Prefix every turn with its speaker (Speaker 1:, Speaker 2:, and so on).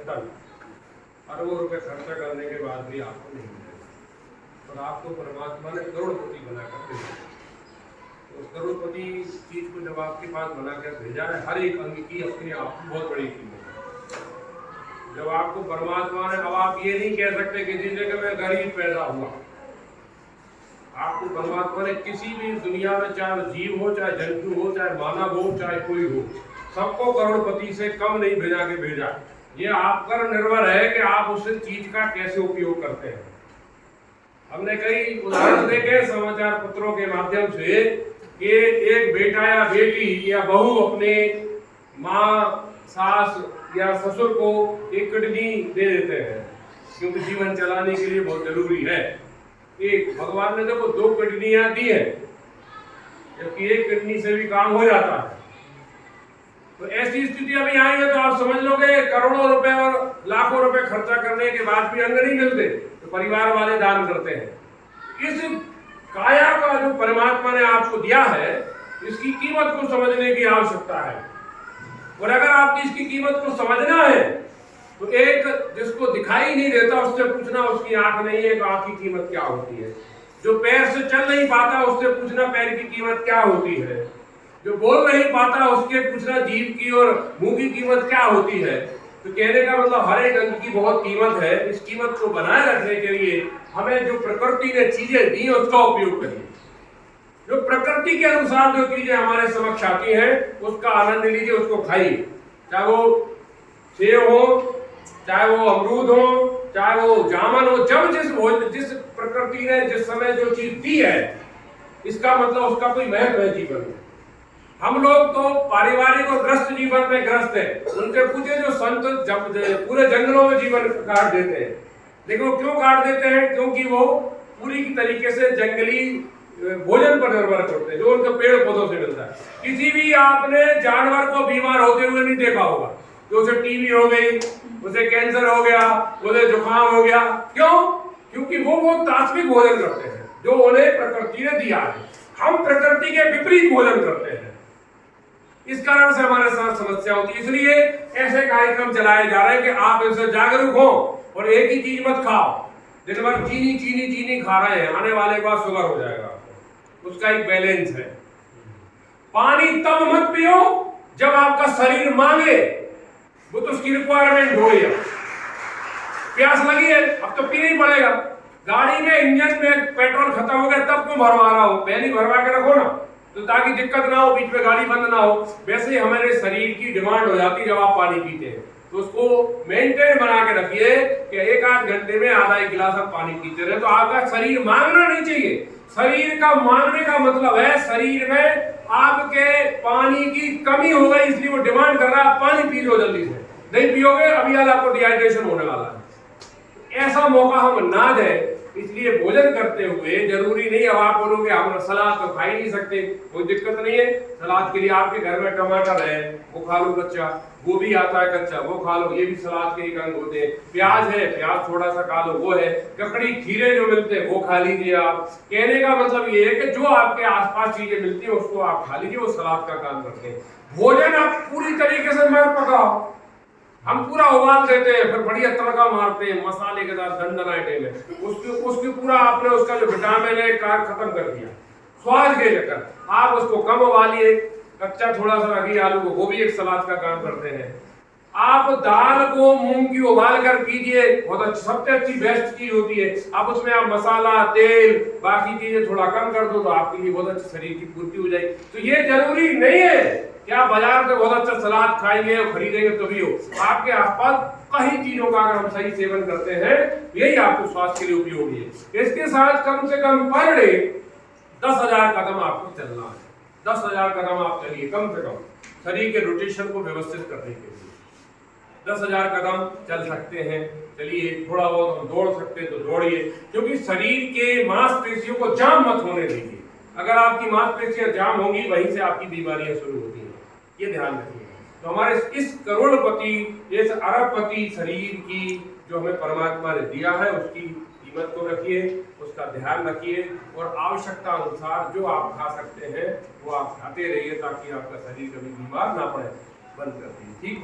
Speaker 1: धन अरबों रुपए खर्चा करने के बाद भी आपको नहीं मिलेगा। और आपको परमात्मा ने करोड़पति बनाकर भेजा। तो उस करोड़पति चीज को जब आपके पास बनाकर भेजा है, हर एक अंग की अपनी आप बहुत बड़ी कीमत है। जब आपको परमात्मा ने, अब आप ये नहीं कह सकते किसी से कि मैं गरीब पैदा हुआ। आपको परमात्मा ने किसी भी दुनिया में, चाहे जीव हो, चाहे जंतु हो, चाहे मानव हो, चाहे कोई हो, सबको करोड़पति से कम नहीं भेजा के भेजा। ये आप पर निर्भर है कि आप उस चीज का कैसे उपयोग करते हैं। हमने कई उदाहरण देखे समाचार पत्रों के माध्यम से कि एक बेटा या बेटी या बहू अपने माँ, सास या ससुर को एक किडनी दे देते हैं क्योंकि जीवन चलाने के लिए बहुत जरूरी है। एक भगवान ने देखो 2 किडनियां दी है, जबकि एक किडनी से भी काम हो जाता है। तो ऐसी स्थिति अभी आई है तो आप समझ लोगे करोड़ों रुपए और लाखों रुपए खर्चा करने के बाद भी अंग नहीं मिलते तो परिवार वाले दान करते हैं। इस काया का जो परमात्मा ने आपको दिया है, इसकी कीमत को समझने की आवश्यकता है। और अगर आपकी इसकी कीमत को समझना है तो एक जिसको दिखाई नहीं देता उससे पूछना उसकी आंख नहीं है तो आंख की कीमत क्या होती है। जो पैर से चल नहीं पाता उससे पूछना पैर की कीमत क्या होती है। जो बोल नहीं पाता उसके पूछना जीभ की और मुंह की कीमत क्या होती है। तो कहने का मतलब हर एक अंग की बहुत कीमत है। इस कीमत को बनाए रखने के लिए हमें जो प्रकृति ने चीजें दी उसका उपयोग करिए। जो प्रकृति के अनुसार जो चीजें हमारे समक्ष आती हैं उसका आनंद लीजिए, उसको खाइए। चाहे वो सेब हो, चाहे वो अमरूद हो, चाहे वो जामुन हो। जब जिस प्रकृति ने जिस समय जो चीज दी है, इसका मतलब उसका कोई महत्व है जीवन में। हम लोग तो पारिवारिक और ग्रस्त जीवन में ग्रस्त है। उनसे पूछे जो संत जब पूरे जंगलों में जीवन काट देते हैं, लेकिन वो क्यों काट देते हैं? क्योंकि वो पूरी तरीके से जंगली भोजन पर निर्भर करते हैं जो उनके पेड़ पौधों से मिलता है। किसी भी आपने जानवर को बीमार होते हुए नहीं देखा होगा। तो उसे टीबी हो गई, उसे कैंसर हो गया, उसे जुकाम हो गया। क्यों? क्योंकि वो तात्विक भोजन करते हैं जो उन्हें प्रकृति ने दिया है। हम प्रकृति के विपरीत भोजन करते हैं, इस कारण से हमारे साथ समस्या होती है। इसलिए ऐसे कार्यक्रम चलाए जा रहे हैं कि आप इससे जागरूक हो और एक ही चीज मत खाओ। दिन भर चीनी चीनी चीनी खा रहे हैं, आने वाले के बाद शुगर हो जाएगा आपको। उसका एक बैलेंस है। पानी तब मत पियो जब आपका शरीर मांगे, वो तो उसकी रिक्वायरमेंट हो गई। प्यास लगी है अब तो पीना ही पड़ेगा। गाड़ी में इंजन में पेट्रोल खत्म हो गया तब क्यों भरवा रहा हो? पहले भरवा के रखो ना, तो ताकि दिक्कत ना हो, बीच में गाड़ी बंद ना हो। वैसे ही हमारे शरीर की डिमांड हो जाती है जब आप पानी पीते हैं, तो उसको मेंटेन बना के रखिए कि 1-8 घंटे में आधा 1 गिलास आप पानी पीते रहे। तो आपका शरीर मांगना नहीं चाहिए। शरीर का मांगने का मतलब है शरीर में आपके पानी की कमी हो गई, इसलिए वो डिमांड कर रहा है पानी पी लो जल्दी से। नहीं पियोगे अभी आज आपको डिहाइड्रेशन होने वाला है। ऐसा मौका हम ना दें। इसलिए भोजन करते हुए जरूरी नहीं अब आप बोलोगे हम सलाद तो खा ही नहीं सकते, कोई दिक्कत नहीं है। सलाद के लिए आपके घर में टमाटर है वो खा लो कच्चा, गोभी आता है कच्चा वो खा लो, ये भी सलाद के एक अंग होते हैं। प्याज है, प्याज थोड़ा सा खा लो वो है। ककड़ी खीरे जो मिलते हैं वो खा लीजिए आप। कहने का मतलब ये है कि जो आपके आसपास चीजें मिलती है उसको आप खा लीजिए, वो सलाद का काम करते हैं। भोजन आप पूरी तरीके से मत पकाओ। हम पूरा उबाल देते हैं, फिर बढ़िया तड़का मारते हैं मसाले के साथ दंडनाइटे में। उसकी पूरा आपने उसका जो विटामिन है कार खत्म कर दिया स्वाद के चक्कर। आप उसको कम उबालिए, कच्चा थोड़ा सा रखिए आलू को, वो भी एक सलाद का काम करते हैं। आप दाल को मूंग की उबाल कर कीजिए, बहुत अच्छी, सबसे अच्छी बेस्ट चीज होती है। आप उसमें आप मसाला तेल बाकी चीजें थोड़ा कम कर दो तो आपके लिए बहुत अच्छी शरीर की पूर्ति हो जाएगी। तो ये जरूरी नहीं है क्या बाजार से बहुत अच्छा सलाद खाएंगे और खरीदेंगे तभी हो। आपके आसपास कई चीजों का अगर हम सही सेवन करते हैं यही आपको स्वास्थ्य के लिए उपयोगी है। इसके साथ कम से कम पर डे 10,000 कदम आपको चलना है। 10,000 कदम आप चलिए कम से कम, शरीर के रोटेशन को व्यवस्थित करने के लिए। 10,000 कदम चल सकते हैं, चलिए। थोड़ा बहुत हम दौड़ सकते हैं तो दौड़िए, क्योंकि शरीर के मांसपेशियों को जाम मत होने दीजिए। अगर आपकी मांसपेशियां जाम होंगी वहीं से आपकी बीमारियां शुरू होती हैं, ये ध्यान रखिए। तो हमारे इस करोड़पति, इस अरबपति शरीर की जो हमें परमात्मा ने दिया है उसकी कीमत को रखिए, उसका ध्यान रखिए और आवश्यकता अनुसार जो आप खा सकते हैं वो आप खाते रहिए ताकि आपका शरीर कभी बीमार ना पड़े। बंद कर दीजिए, ठीक।